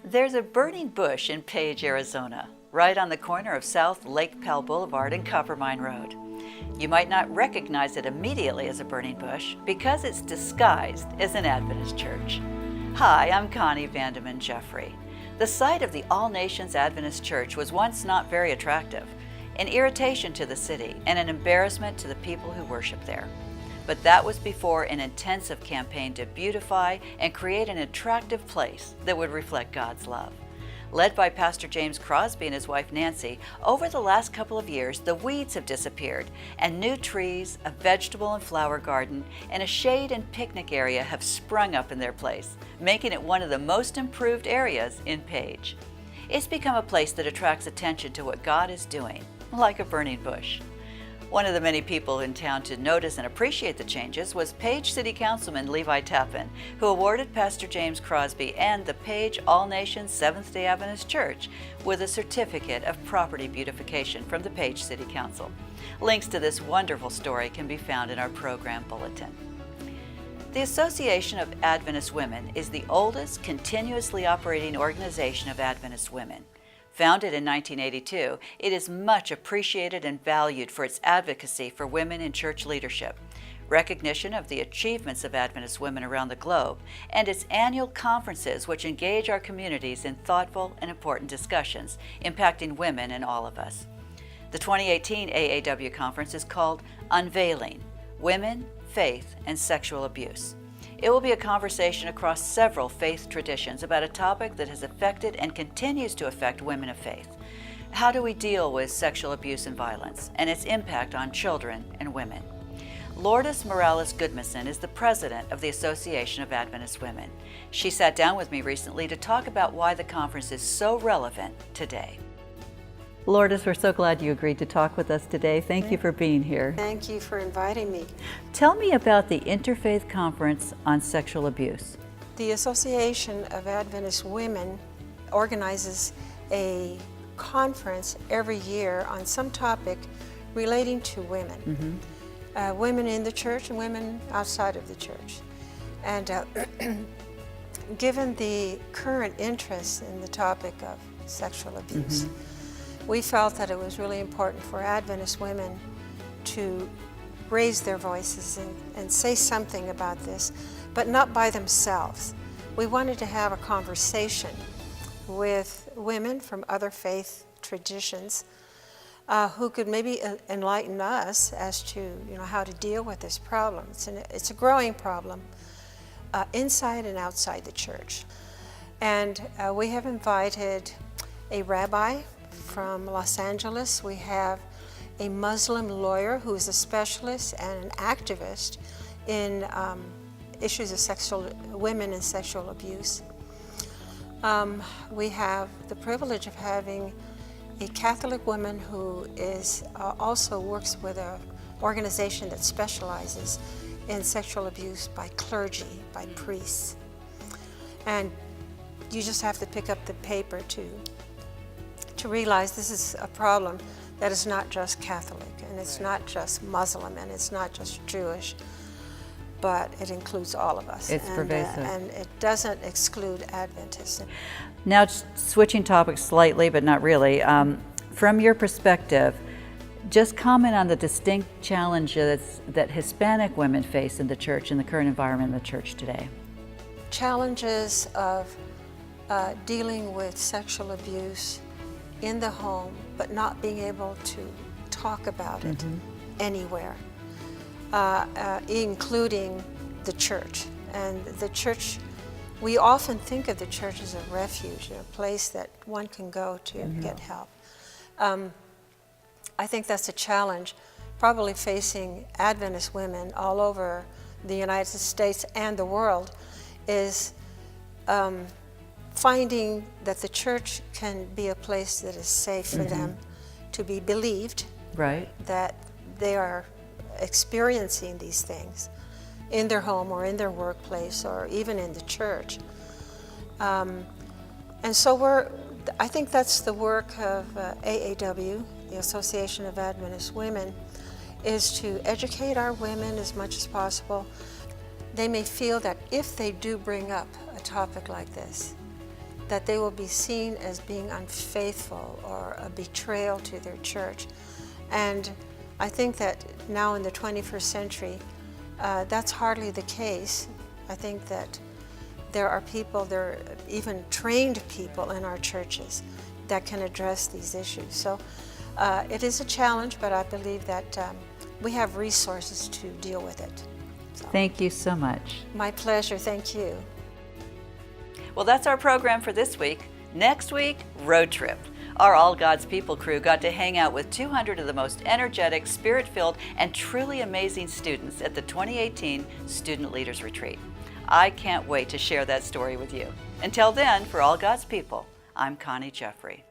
There's a burning bush in Page, Arizona, right on the corner of South Lake Powell Boulevard and Coppermine Road. You might not recognize it immediately as a burning bush because it's disguised as an Adventist church. Hi, I'm Connie Vandeman Jeffrey. The site of the All Nations Adventist Church was once not very attractive, an irritation to the city and an embarrassment to the people who worship there. But that was before an intensive campaign to beautify and create an attractive place that would reflect God's love. Led by Pastor James Crosby and his wife Nancy, over the last couple of years, the weeds have disappeared, and new trees, a vegetable and flower garden, and a shade and picnic area have sprung up in their place, making it one of the most improved areas in Page. It's become a place that attracts attention to what God is doing, like a burning bush. One of the many people in town to notice and appreciate the changes was Page City Councilman Levi Tappan, who awarded Pastor James Crosby and the Page All Nations Seventh-day Adventist Church with a certificate of property beautification from the Page City Council. Links to this wonderful story can be found in our program bulletin. The Association of Adventist Women is the oldest continuously operating organization of Adventist women. Founded in 1982, it is much appreciated and valued for its advocacy for women in church leadership, recognition of the achievements of Adventist women around the globe, and its annual conferences which engage our communities in thoughtful and important discussions impacting women and all of us. The 2018 AAW conference is called Unveiling: Women, Faith, and Sexual Abuse. It will be a conversation across several faith traditions about a topic that has affected and continues to affect women of faith. How do we deal with sexual abuse and violence and its impact on children and women? Lourdes Morales Goodmanson is the president of the Association of Adventist Women. She sat down with me recently to talk about why the conference is so relevant today. Lourdes, we're so glad you agreed to talk with us today. Thank you for being here. Thank you for inviting me. Tell me about the Interfaith Conference on Sexual Abuse. The Association of Adventist Women organizes a conference every year on some topic relating to women. Women in the church and women outside of the church. And given the current interest in the topic of sexual abuse, we felt that it was really important for Adventist women to raise their voices and say something about this, but not by themselves. We wanted to have a conversation with women from other faith traditions who could maybe enlighten us as to how to deal with this problem. It's a growing problem inside and outside the church. And we have invited a rabbi from Los Angeles. We have a Muslim lawyer who is a specialist and an activist in issues of women and sexual abuse. We have the privilege of having a Catholic woman who is also works with an organization that specializes in sexual abuse by clergy, by priests. And you just have to pick up the paper to realize this is a problem that is not just Catholic, and it's not just Muslim, and it's not just Jewish, but it includes all of us. It's pervasive. And it doesn't exclude Adventists. Now, switching topics slightly, but not really, from your perspective, just comment on the distinct challenges that Hispanic women face in the church, in the current environment in the church today. Challenges of dealing with sexual abuse in the home, but not being able to talk about it anywhere, including the church. And the church, we often think of the church as a refuge, a place that one can go to get help. I think that's a challenge probably facing Adventist women all over the United States and the world, is finding that the church can be a place that is safe for them to be believed, right, that they are experiencing these things in their home or in their workplace or even in the church. And so I think that's the work of AAW, the Association of Adventist Women, is to educate our women as much as possible. They may feel that if they do bring up a topic like this, that they will be seen as being unfaithful or a betrayal to their church. And I think that now in the 21st century, that's hardly the case. I think that there are even trained people in our churches that can address these issues. So it is a challenge, but I believe that we have resources to deal with it. So, Thank you so much. my pleasure, thank you. Well, that's our program for this week. Next week, road trip. Our All God's People crew got to hang out with 200 of the most energetic, spirit-filled, and truly amazing students at the 2018 Student Leaders Retreat. I can't wait to share that story with you. Until then, for All God's People, I'm Connie Jeffrey.